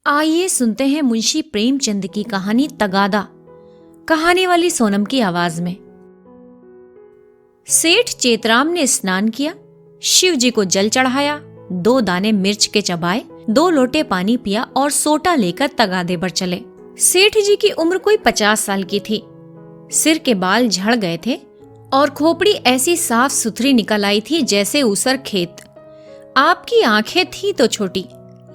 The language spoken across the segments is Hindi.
आइए सुनते हैं मुंशी प्रेमचंद की कहानी तगादा। कहानी वाली सोनम की आवाज में। सेठ चेतराम ने स्नान किया, शिव जी को जल चढ़ाया, 2 दाने मिर्च के चबाए, 2 लोटे पानी पिया और सोटा लेकर तगादे पर चले। सेठ जी की उम्र कोई 50 साल की थी। सिर के बाल झड़ गए थे और खोपड़ी ऐसी साफ सुथरी निकल आई थी जैसे ऊसर खेत। आपकी आंखें थी तो छोटी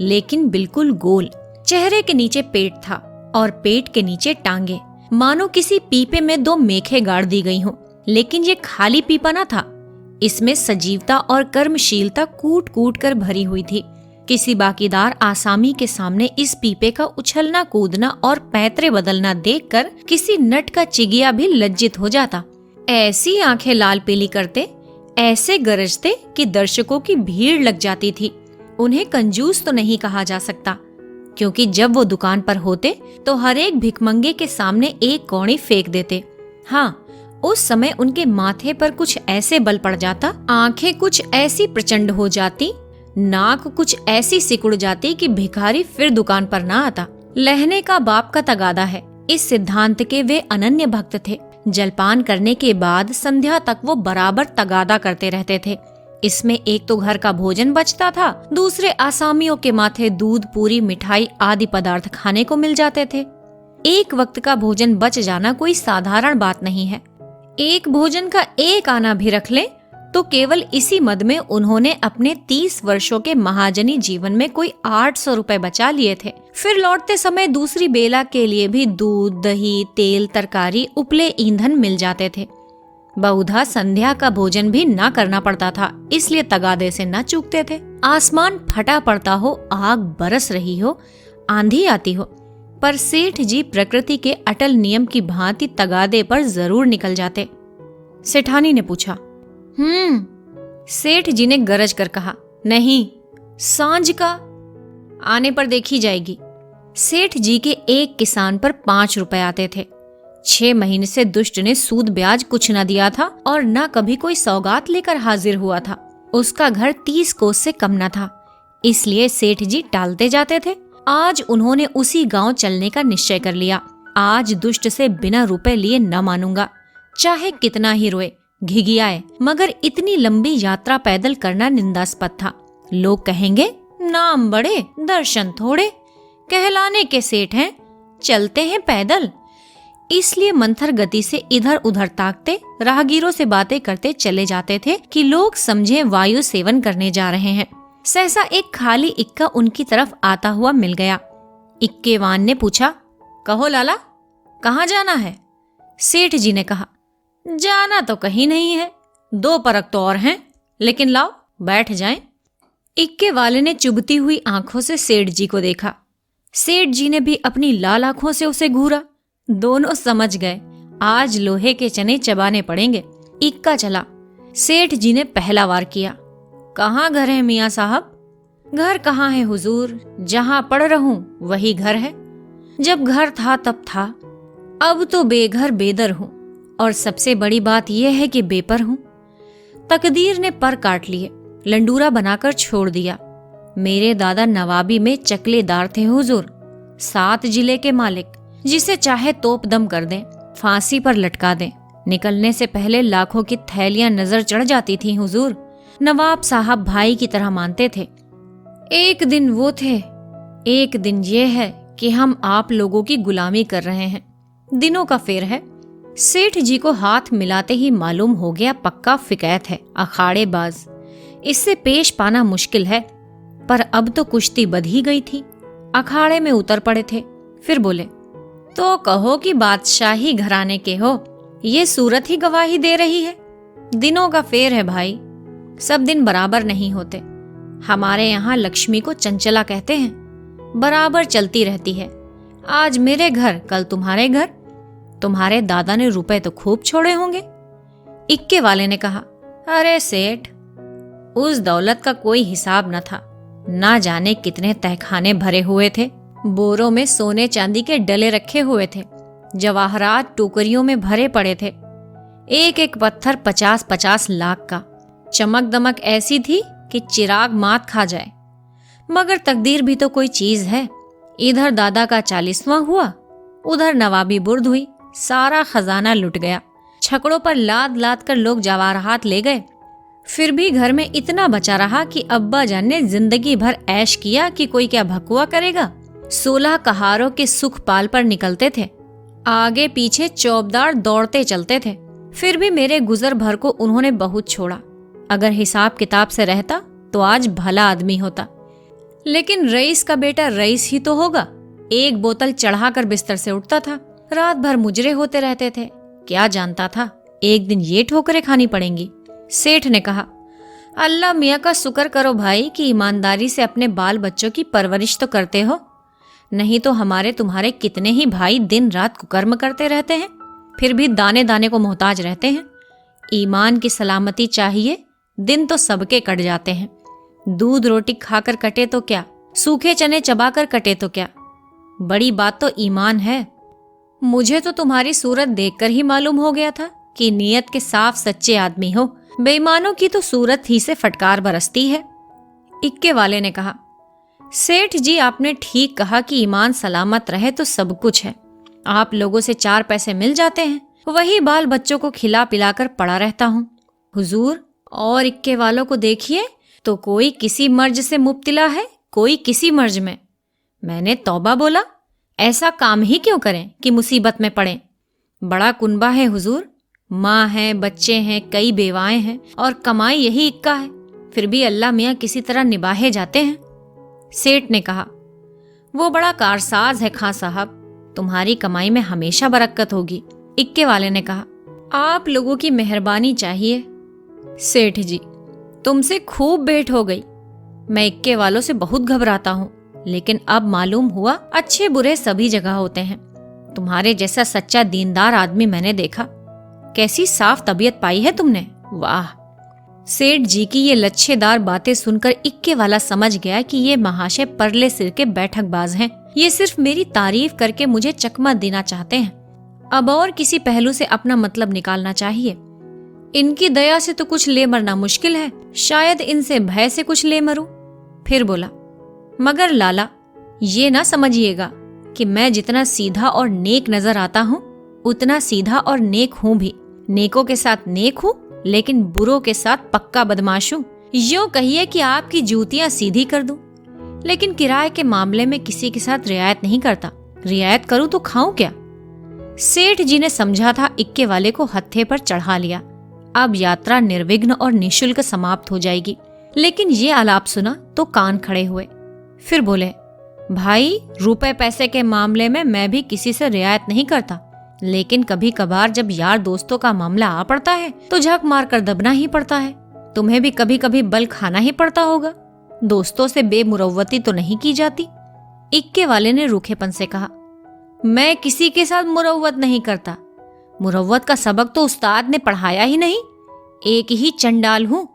लेकिन बिल्कुल गोल। चेहरे के नीचे पेट था और पेट के नीचे टांगे, मानो किसी पीपे में 2 मेखें गाड़ दी गई हों। लेकिन ये खाली पीपा न था, इसमें सजीवता और कर्मशीलता कूट कूट कर भरी हुई थी। किसी बाकीदार आसामी के सामने इस पीपे का उछलना कूदना और पैतरे बदलना देखकर किसी नट का चिगिया भी लज्जित हो जाता। ऐसी आंखें लाल पीली करते, ऐसे गरजते कि दर्शकों की भीड़ लग जाती थी। उन्हें कंजूस तो नहीं कहा जा सकता, क्योंकि जब वो दुकान पर होते तो हर एक भिखमंगे के सामने एक कौड़ी फेंक देते। हाँ, उस समय उनके माथे पर कुछ ऐसे बल पड़ जाता, आंखें कुछ ऐसी प्रचंड हो जाती, नाक कुछ ऐसी सिकुड़ जाती कि भिखारी फिर दुकान पर ना आता। लहने का बाप का तगादा है, इस सिद्धांत के वे अनन्य भक्त थे। जलपान करने के बाद संध्या तक वो बराबर तगादा करते रहते थे। इसमें एक तो घर का भोजन बचता था, दूसरे आसामियों के माथे दूध, पूरी, मिठाई आदि पदार्थ खाने को मिल जाते थे। एक वक्त का भोजन बच जाना कोई साधारण बात नहीं है। एक भोजन का एक आना भी रख लें तो केवल इसी मद में उन्होंने अपने 30 वर्षों के महाजनी जीवन में कोई 800 रुपए बचा लिए थे। फिर लौटते समय दूसरी बेला के लिए भी दूध, दही, तेल, तरकारी, उपले ईंधन मिल जाते थे। बहुधा संध्या का भोजन भी ना करना पड़ता था, इसलिए तगादे से न चूकते थे। आसमान फटा पड़ता हो, आग बरस रही हो, आंधी आती हो, पर सेठ जी प्रकृति के अटल नियम की भांति तगादे पर जरूर निकल जाते। सेठानी ने पूछा, सेठ जी ने गरज कर कहा, नहीं, सांझ का आने पर देखी जाएगी। सेठ जी के एक किसान पर 5 रुपए आते थे। 6 महीने से दुष्ट ने सूद ब्याज कुछ न दिया था और न कभी कोई सौगात लेकर हाजिर हुआ था। उसका घर 30 कोस से कम न था, इसलिए सेठ जी टालते जाते थे। आज उन्होंने उसी गांव चलने का निश्चय कर लिया। आज दुष्ट से बिना रुपए लिए न मानूंगा, चाहे कितना ही रोए, घिघियाए, मगर इतनी लंबी यात्रा पैदल करना निंदास्पद था। लोग कहेंगे, नाम बड़े दर्शन थोड़े, कहलाने के सेठ हैं, चलते हैं पैदल। इसलिए मंथर गति से इधर उधर ताकते, राहगीरों से बातें करते चले जाते थे कि लोग समझे वायु सेवन करने जा रहे हैं। सहसा एक खाली इक्का उनकी तरफ आता हुआ मिल गया। इक्केवान ने पूछा, कहो लाला, कहाँ जाना है? सेठ जी ने कहा, जाना तो कहीं नहीं है, 2 परक तो और हैं, लेकिन लाओ बैठ जाएं। इक्के वाले ने चुभती हुई आंखों से सेठ जी को देखा। सेठ जी ने भी अपनी लाल आंखों से उसे घूरा। दोनों समझ गए, आज लोहे के चने चबाने पड़ेंगे। इक्का चला। सेठ जी ने पहला वार किया, कहाँ घर है मियाँ साहब? घर कहाँ है हुजूर, जहाँ पड़ रहूं वही घर है। जब घर था तब था, अब तो बेघर बेदर हूँ, और सबसे बड़ी बात यह है कि बेपर हूँ। तकदीर ने पर काट लिए, लंडूरा बनाकर छोड़ दिया। मेरे दादा नवाबी में चकलेदार थे हुजूर, 7 जिले के मालिक, जिसे चाहे तोप दम कर दें, फांसी पर लटका दें। निकलने से पहले लाखों की थैलियां नजर चढ़ जाती थीं हुजूर। नवाब साहब भाई की तरह मानते थे। एक दिन वो थे, एक दिन ये है कि हम आप लोगों की गुलामी कर रहे हैं। दिनों का फेर है। सेठ जी को हाथ मिलाते ही मालूम हो गया पक्का फिकैत है, अखाड़ेबाज। इससे पेश पाना मुश्किल है, पर अब तो कुश्ती बध ही गई थी। अखाड़े में उतर पड़े थे। फिर बोले, तो कहो कि बादशाही घराने के हो, ये सूरत ही गवाही दे रही है। दिनों का फेर है भाई, सब दिन बराबर नहीं होते। हमारे यहाँ लक्ष्मी को चंचला कहते हैं, बराबर चलती रहती है। आज मेरे घर, कल तुम्हारे घर। तुम्हारे दादा ने रुपए तो खूब छोड़े होंगे। इक्के वाले ने कहा, अरे सेठ, उस दौलत का कोई हिसाब न था। ना जाने कितने तहखाने भरे हुए थे, बोरों में सोने चांदी के डले रखे हुए थे, जवाहरात टोकरियों में भरे पड़े थे। एक एक पत्थर 50-50 लाख का। चमक दमक ऐसी थी कि चिराग मात खा जाए। मगर तकदीर भी तो कोई चीज है, इधर दादा का 40वां हुआ, उधर नवाबी बुर्द हुई। सारा खजाना लुट गया। छकड़ों पर लाद लाद कर लोग जवाहरात ले गए। फिर भी घर में इतना बचा रहा कि अब्बा जान ने जिंदगी भर ऐश किया कि कोई क्या भकुआ करेगा। 16 कहारों के सुख पाल पर निकलते थे, आगे पीछे चौबदार दौड़ते चलते थे। फिर भी मेरे गुजर भर को उन्होंने बहुत छोड़ा। अगर हिसाब किताब से रहता तो आज भला आदमी होता, लेकिन रईस का बेटा रईस ही तो होगा। एक बोतल चढ़ाकर बिस्तर से उठता था, रात भर मुजरे होते रहते थे। क्या जानता था एक दिन ये ठोकरें खानी पड़ेंगी। सेठ ने कहा, अल्लाह मियाँ का शुक्र करो भाई कि ईमानदारी से अपने बाल बच्चों की परवरिश तो करते हो, नहीं तो हमारे तुम्हारे कितने ही भाई दिन रात कुकर्म करते रहते हैं, फिर भी दाने दाने को मोहताज रहते हैं। ईमान की सलामती चाहिए, दिन तो सबके कट जाते हैं। दूध रोटी खाकर कटे तो क्या, सूखे चने चबाकर कटे तो क्या, बड़ी बात तो ईमान है। मुझे तो तुम्हारी सूरत देखकर ही मालूम हो गया था कि नीयत के साफ सच्चे आदमी हो। बेईमानों की तो सूरत ही से फटकार बरसती है। इक्के वाले ने कहा, सेठ जी आपने ठीक कहा कि ईमान सलामत रहे तो सब कुछ है। आप लोगों से 4 पैसे मिल जाते हैं, वही बाल बच्चों को खिला पिलाकर पड़ा रहता हूँ। हुजूर और इक्के वालों को देखिए तो कोई किसी मर्ज से मुब्तिला है, कोई किसी मर्ज में। मैंने तौबा बोला, ऐसा काम ही क्यों करें कि मुसीबत में पड़ें। बड़ा कुनबा है हुजूर, माँ है, बच्चे हैं, कई बेवाएं हैं और कमाई यही इक्का है, फिर भी अल्लाह मियाँ किसी तरह निभाए जाते हैं। सेठ ने कहा, वो बड़ा कारसाज है खां साहब, तुम्हारी कमाई में हमेशा बरकत होगी। इक्के वाले ने कहा, आप लोगों की मेहरबानी चाहिए। सेठ जी तुमसे खूब भेंट हो गई। मैं इक्के वालों से बहुत घबराता हूँ, लेकिन अब मालूम हुआ अच्छे बुरे सभी जगह होते हैं। तुम्हारे जैसा सच्चा दीनदार आदमी मैंने देखा। कैसी साफ तबीयत पाई है तुमने, वाह। सेठ जी की ये लच्छेदार बातें सुनकर इक्के वाला समझ गया कि ये महाशय परले सिर के बैठकबाज हैं। ये सिर्फ मेरी तारीफ करके मुझे चकमा देना चाहते हैं। अब और किसी पहलू से अपना मतलब निकालना चाहिए। इनकी दया से तो कुछ ले मरना मुश्किल है, शायद इनसे भय से कुछ ले मरूं। फिर बोला, मगर लाला ये ना समझिएगा कि मैं जितना सीधा और नेक नजर आता हूँ उतना सीधा और नेक हूँ भी। नेकों के साथ नेक हूँ, लेकिन बुरों के साथ पक्का बदमाश हूँ। यूं कहिए कि आपकी जूतियां सीधी कर दूं, लेकिन किराए के मामले में किसी के साथ रियायत नहीं करता। रियायत करूं तो खाऊं क्या। सेठ जी ने समझा था इक्के वाले को हत्थे पर चढ़ा लिया, अब यात्रा निर्विघ्न और निशुल्क समाप्त हो जाएगी। लेकिन ये आलाप सुना तो कान खड़े हुए। फिर बोले, भाई रुपए पैसे के मामले में मैं भी किसी से रियायत नहीं करता, लेकिन कभी कभार जब यार दोस्तों का मामला आ पड़ता है तो झक मार कर दबना ही पड़ता है। तुम्हें भी कभी कभी बल खाना ही पड़ता होगा। दोस्तों से बेमुरव्वती तो नहीं की जाती। इक्के वाले ने रूखेपन से कहा, मैं किसी के साथ मुरव्वत नहीं करता। मुरव्वत का सबक तो उस्ताद ने पढ़ाया ही नहीं। एक ही चंडाल हूँ,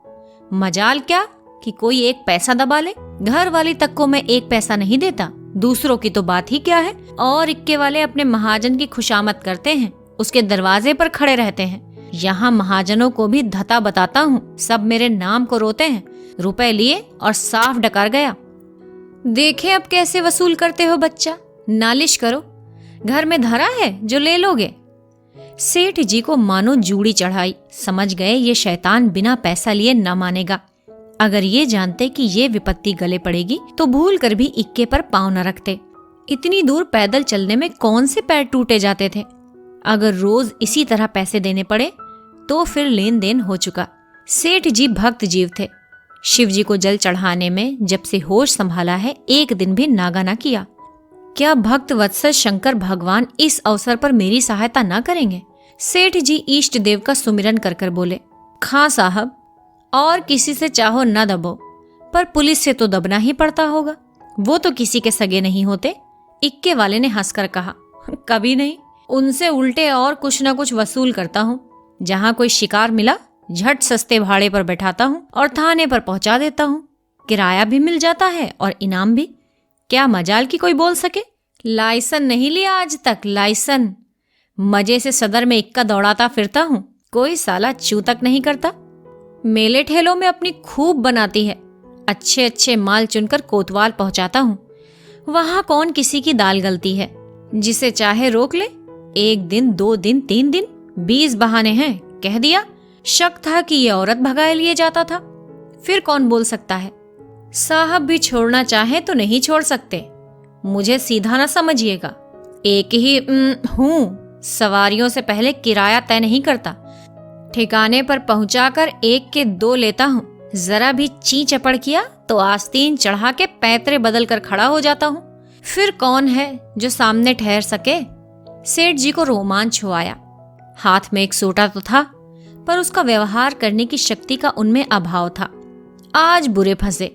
मजाल क्या कि कोई एक पैसा दबा ले। घर वाली तक को मैं एक पैसा नहीं देता, दूसरों की तो बात ही क्या है। और इक्के वाले अपने महाजन की खुशामद करते हैं, उसके दरवाजे पर खड़े रहते हैं। यहाँ महाजनों को भी धता बताता हूँ, सब मेरे नाम को रोते हैं। रुपए लिए और साफ डकार गया। देखे अब कैसे वसूल करते हो बच्चा, नालिश करो, घर में धरा है जो ले लोगे। सेठ जी को मानो जूड़ी चढ़ाई। समझ गए ये शैतान बिना पैसा लिए न मानेगा। अगर ये जानते कि ये विपत्ति गले पड़ेगी तो भूल कर भी इक्के पर पांव न रखते। इतनी दूर पैदल चलने में कौन से पैर टूटे जाते थे। अगर रोज इसी तरह पैसे देने पड़े तो फिर लेन देन हो चुका। सेठ जी भक्त जीव थे। शिव जी को जल चढ़ाने में जब से होश संभाला है एक दिन भी नागा ना किया। क्या भक्त वत्सल शंकर भगवान इस अवसर पर मेरी सहायता न करेंगे। सेठ जी इष्ट देव का सुमिरन कर कर बोले, खां साहब और किसी से चाहो न दबो, पर पुलिस से तो दबना ही पड़ता होगा, वो तो किसी के सगे नहीं होते। इक्के वाले ने हंसकर कहा, कभी नहीं, उनसे उल्टे और कुछ न कुछ वसूल करता हूँ। जहाँ कोई शिकार मिला झट सस्ते भाड़े पर बैठाता हूँ और थाने पर पहुंचा देता हूँ। किराया भी मिल जाता है और इनाम भी। क्या मजाल की कोई बोल सके। लाइसन नहीं लिया आज तक, लाइसन। मजे से सदर में इक्का दौड़ाता फिरता हूँ, कोई साला चू तक नहीं करता। मेले ठेलों में अपनी खूब बनाती है, अच्छे अच्छे माल चुनकर कोतवाल पहुंचाता हूँ। वहां कौन किसी की दाल गलती है, जिसे चाहे रोक ले। 1 दिन, 2 दिन, 3 दिन, 20 बहाने हैं, कह दिया। शक था कि ये औरत भगाए लिए जाता था, फिर कौन बोल सकता है। साहब भी छोड़ना चाहे तो नहीं छोड़ सकते। मुझे सीधा ना समझिएगा, एक ही हूँ, सवारियों से पहले किराया तय नहीं करता। ठिकाने पर पहुंचाकर 1 के 2 लेता हूँ। जरा भी ची चपड़ किया तो आस्तीन चढ़ा के पैतरे बदल कर खड़ा हो जाता हूँ। फिर कौन है जो सामने ठहर सके। सेठ जी को रोमांच हो आया। हाथ में एक सोटा तो था, पर उसका व्यवहार करने की शक्ति का उनमें अभाव था। आज बुरे फंसे,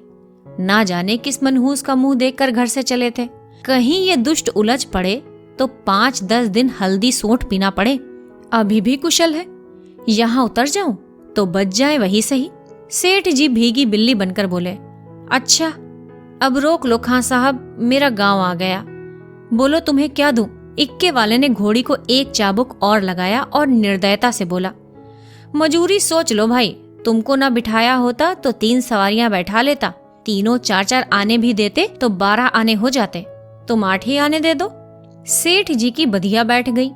ना जाने किस मनहूस का मुंह देखकर घर से चले थे। कहीं ये दुष्ट उलझ पड़े तो 5-10 दिन हल्दी सोंठ पीना पड़े। अभी भी कुशल है, यहाँ उतर जाऊं तो बच जाए वही सही। सेठ जी भीगी बिल्ली बनकर बोले, अच्छा अब रोक लो खां साहब, मेरा गांव आ गया। बोलो तुम्हें क्या दूं। इक्के वाले ने घोड़ी को एक चाबुक और लगाया और निर्दयता से बोला, मजूरी सोच लो भाई, तुमको ना बिठाया होता तो 3 सवारियां बैठा लेता। तीनों 4-4 आने भी देते तो 12 आने हो जाते। तुम 8 ही आने दे दो। सेठ जी की बधिया बैठ गई।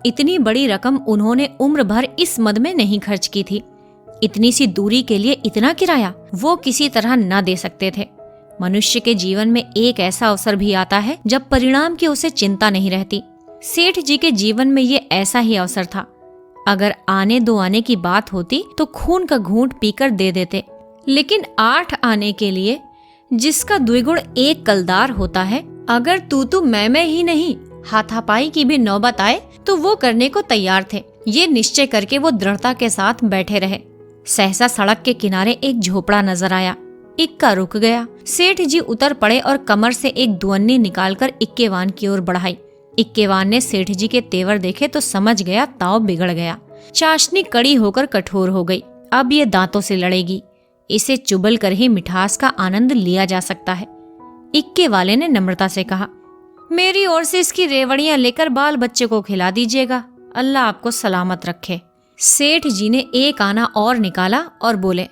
इतनी बड़ी रकम उन्होंने उम्र भर इस मद में नहीं खर्च की थी। इतनी सी दूरी के लिए इतना किराया वो किसी तरह न दे सकते थे। मनुष्य के जीवन में एक ऐसा अवसर भी आता है जब परिणाम की उसे चिंता नहीं रहती। सेठ जी के जीवन में ये ऐसा ही अवसर था। अगर आने 2 आने की बात होती तो खून का घूंट पीकर दे देते, लेकिन 8 आने के लिए जिसका द्विगुण 1 कलदार होता है, अगर तू मैं ही नहीं हाथापाई की भी नौबत आए तो वो करने को तैयार थे। ये निश्चय करके वो दृढ़ता के साथ बैठे रहे। सहसा सड़क के किनारे एक झोपड़ा नजर आया। इक्का रुक गया। सेठ जी उतर पड़े और कमर से एक दुअन्नी निकालकर इक्केवान की ओर बढ़ाई। इक्केवान ने सेठ जी के तेवर देखे तो समझ गया ताव बिगड़ गया। चाशनी कड़ी होकर कठोर हो गई। अब ये दांतों से लड़ेगी। इसे चुबल कर ही मिठास का आनंद लिया जा सकता है। इक्के वाले ने नम्रता से कहा, मेरी ओर से इसकी रेवड़ियां लेकर बाल बच्चे को खिला दीजिएगा। अल्लाह आपको सलामत रखे। सेठ जी ने एक आना और निकाला और बोले,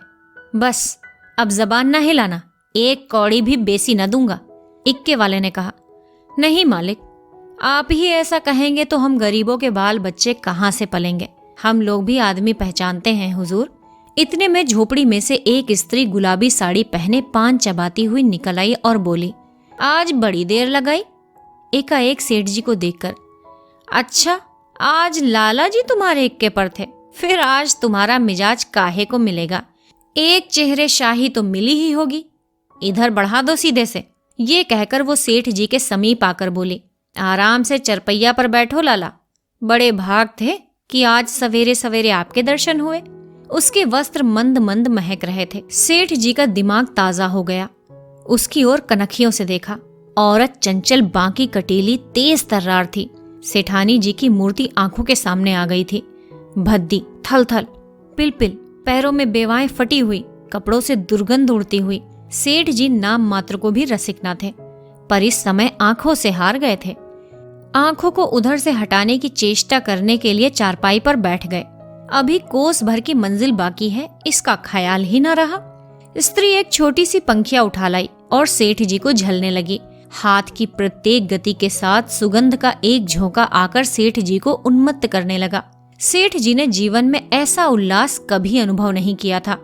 बस अब जबान न हिलाना, 1 कौड़ी भी बेसी न दूंगा। इक्के वाले ने कहा, नहीं मालिक, आप ही ऐसा कहेंगे तो हम गरीबों के बाल बच्चे कहाँ से पलेंगे। हम लोग भी आदमी पहचानते हैं हुजूर। इतने में झोपड़ी में से एक स्त्री गुलाबी साड़ी पहने पान चबाती हुई निकल आई और बोली, आज बड़ी देर लगाई। एकाएक सेठ जी को देखकर, अच्छा आज लाला जी तुम्हारे इक्के पर थे, फिर आज तुम्हारा मिजाज काहे को मिलेगा। एक चेहरे शाही तो मिली ही होगी, इधर बढ़ा दो सीधे से। ये कहकर वो सेठ जी के समीप आकर बोली, आराम से चरपैया पर बैठो लाला। बड़े भाग थे कि आज सवेरे सवेरे आपके दर्शन हुए। उसके वस्त्र मंद मंद महक रहे थे। सेठ जी का दिमाग ताजा हो गया। उसकी ओर कनखियों से देखा। औरत चंचल, बांकी, कटीली, तेज तर्रार थी। सेठानी जी की मूर्ति आंखों के सामने आ गई थी। भद्दी, थल थल, पिलपिल, पैरों में बेवाएं फटी हुई, कपड़ों से दुर्गंध उड़ती हुई। सेठ जी नाम मात्र को भी रसिक न थे, पर इस समय आंखों से हार गए थे। आंखों को उधर से हटाने की चेष्टा करने के लिए चारपाई पर बैठ गए। अभी कोस भर की मंजिल बाकी है, इसका ख्याल ही न रहा। स्त्री एक छोटी सी पंखिया उठा लाई और सेठ जी को झलने लगी। हाथ की प्रत्येक गति के साथ सुगंध का एक झोंका आकर सेठ जी को उन्मत्त करने लगा। सेठ जी ने जीवन में ऐसा उल्लास कभी अनुभव नहीं किया था।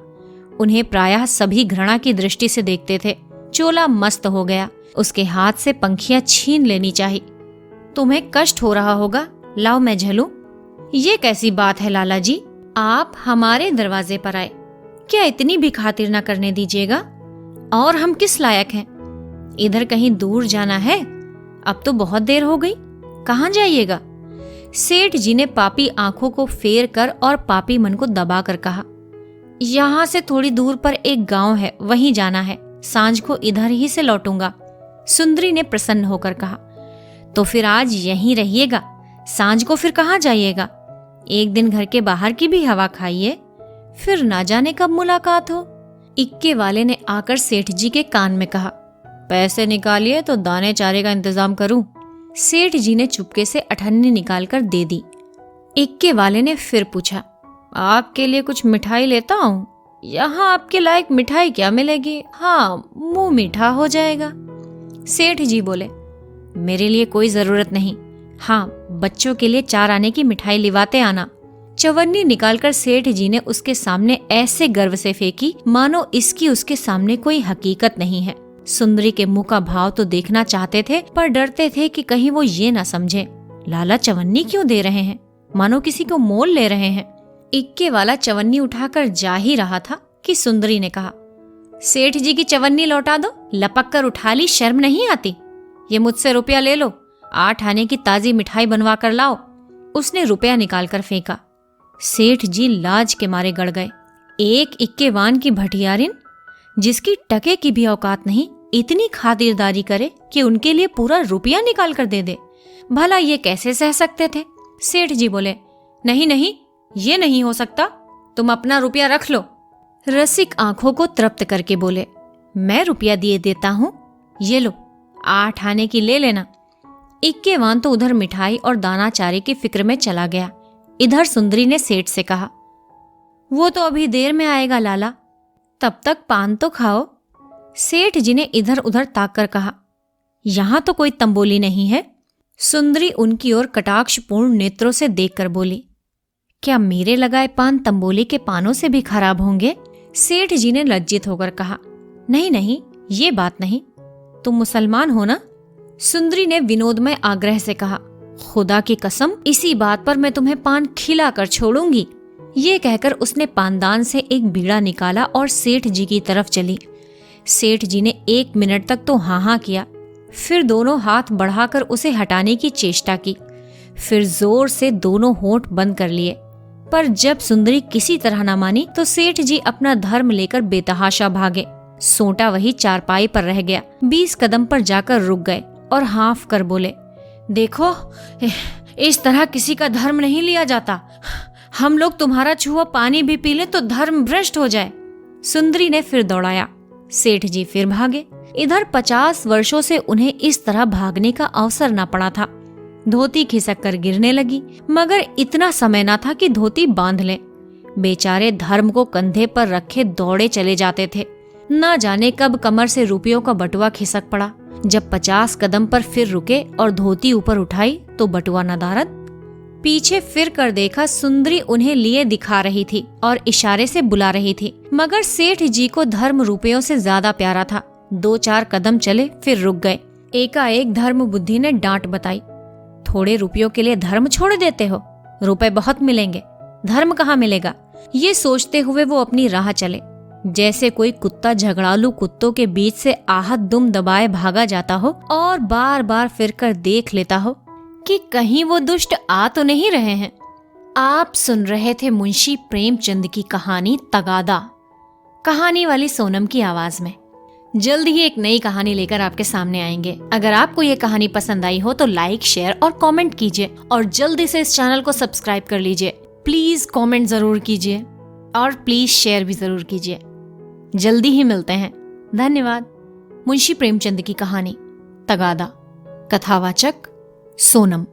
उन्हें प्रायः सभी घृणा की दृष्टि से देखते थे। चोला मस्त हो गया। उसके हाथ से पंखियां छीन लेनी चाहिए। तुम्हें कष्ट हो रहा होगा, लाओ मैं झलूं। ये कैसी बात है लाला जी, आप हमारे दरवाजे पर आए, क्या इतनी भी खातिर न करने दीजिएगा। और हम किस लायक हैं? इधर कहीं दूर जाना है? अब तो बहुत देर हो गई, कहाँ जाइएगा? सेठ जी ने पापी आंखों को फेर कर और पापी मन को दबा कर कहा, यहाँ से थोड़ी दूर पर एक गांव है, वहीं जाना है। सांझ को इधर ही से लौटूंगा। सुंदरी ने प्रसन्न होकर कहा, तो फिर आज यहीं रहिएगा, सांझ को फिर कहाँ जाइएगा? एक दिन घर के बाहर की भी हवा खाइए, फिर ना जाने कब मुलाकात हो। इक्के वाले ने आकर सेठ जी के कान में कहा, पैसे निकालिए तो दाने चारे का इंतजाम करूं। सेठ जी ने चुपके से अठन्नी निकालकर दे दी। इक्के वाले ने फिर पूछा, आपके लिए कुछ मिठाई लेता हूँ? यहाँ आपके लायक मिठाई क्या मिलेगी? हाँ, मुंह मीठा हो जाएगा। सेठ जी बोले, मेरे लिए कोई जरूरत नहीं, हाँ बच्चों के लिए 4 आने की मिठाई लिवाते आना। चवन्नी निकालकर सेठ जी ने उसके सामने ऐसे गर्व से फेंकी मानो इसकी उसके सामने कोई हकीकत नहीं है। सुंदरी के मुंह का भाव तो देखना चाहते थे पर डरते थे कि कहीं वो ये ना समझे लाला चवन्नी क्यों दे रहे हैं, मानो किसी को मोल ले रहे हैं। इक्के वाला चवन्नी उठाकर जा ही रहा था कि सुंदरी ने कहा, सेठ जी की चवन्नी लौटा दो, लपक कर उठा ली, शर्म नहीं आती। ये मुझसे रुपया ले लो, 8 आने की ताजी मिठाई बनवा कर लाओ। उसने रुपया निकाल कर फेंका। सेठ जी लाज के मारे गड़ गए। एक इक्केवान की भटियारिन जिसकी टके की भी औकात नहीं, इतनी खातिरदारी करे कि उनके लिए पूरा रुपया निकाल कर दे दे। भला ये कैसे सह सकते थे। सेठ जी बोले, नहीं नहीं, ये नहीं हो सकता, तुम अपना रुपया रख लो। रसिक आंखों को तृप्त करके बोले, मैं रुपया दिए देता हूँ, ये लो 8 आने की ले लेना। इक्केवान तो उधर मिठाई और दाना चारे की फिक्र में चला गया। इधर सुंदरी ने सेठ से कहा, वो तो अभी देर में आएगा लाला, तब तक पान तो खाओ। सेठ जी ने इधर उधर ताक कर कहा, यहां तो कोई तंबोली नहीं है। सुंदरी उनकी ओर कटाक्षपूर्ण नेत्रों से देखकर बोली, क्या मेरे लगाए पान तंबोली के पानों से भी खराब होंगे? सेठ जी ने लज्जित होकर कहा, नहीं नहीं, ये बात नहीं, तुम मुसलमान हो ना? सुंदरी ने विनोदमय आग्रह से कहा, खुदा की कसम, इसी बात पर मैं तुम्हें पान खिला कर छोड़ूंगी। ये कहकर उसने पानदान से एक बीड़ा निकाला और सेठ जी की तरफ चली। सेठ जी ने 1 मिनट तक तो हाँ हाँ किया, फिर दोनों हाथ बढ़ाकर उसे हटाने की चेष्टा की, फिर जोर से दोनों होंठ बंद कर लिए। पर जब सुंदरी किसी तरह न मानी तो सेठ जी अपना धर्म लेकर बेतहाशा भागे। सोंटा वही चारपाई पर रह गया। 20 कदम पर जाकर रुक गए और हाँफ कर बोले, देखो, इस तरह किसी का धर्म नहीं लिया जाता। हम लोग तुम्हारा छुआ पानी भी पी ले तो धर्म भ्रष्ट हो जाए। सुंदरी ने फिर दौड़ाया। सेठ जी फिर भागे। इधर 50 वर्षों से उन्हें इस तरह भागने का अवसर न पड़ा था। धोती खिसक कर गिरने लगी, मगर इतना समय न था कि धोती बांध ले। बेचारे धर्म को कंधे पर रखे दौड़े चले जाते थे। न जाने कब कमर से रुपयों का बटुआ खिसक पड़ा। जब 50 कदम पर फिर रुके और धोती ऊपर उठाई तो बटुआ नदारद। पीछे फिर कर देखा, सुंदरी उन्हें लिए दिखा रही थी और इशारे से बुला रही थी, मगर सेठ जी को धर्म रुपयों से ज्यादा प्यारा था। 2-4 कदम चले फिर रुक गए। एकाएक धर्म बुद्धि ने डांट बताई, थोड़े रुपयों के लिए धर्म छोड़ देते हो? रुपए बहुत मिलेंगे, धर्म कहाँ मिलेगा? ये सोचते हुए वो अपनी राह चले। जैसे कोई कुत्ता झगड़ालू कुत्तों के बीच से आहत दुम दबाए भागा जाता हो और बार बार फिर कर देख लेता हो कि कहीं वो दुष्ट आ तो नहीं रहे हैं। आप सुन रहे थे मुंशी प्रेमचंद की कहानी तगादा, कहानी वाली सोनम की आवाज में। जल्द ही एक नई कहानी लेकर आपके सामने आएंगे। अगर आपको ये कहानी पसंद आई हो तो लाइक, शेयर और कमेंट कीजिए और जल्दी से इस चैनल को सब्सक्राइब कर लीजिए। प्लीज कमेंट जरूर कीजिए और प्लीज शेयर भी जरूर कीजिए। जल्दी ही मिलते हैं। धन्यवाद। मुंशी प्रेमचंद की कहानी तगादा, कथावाचक सोनम।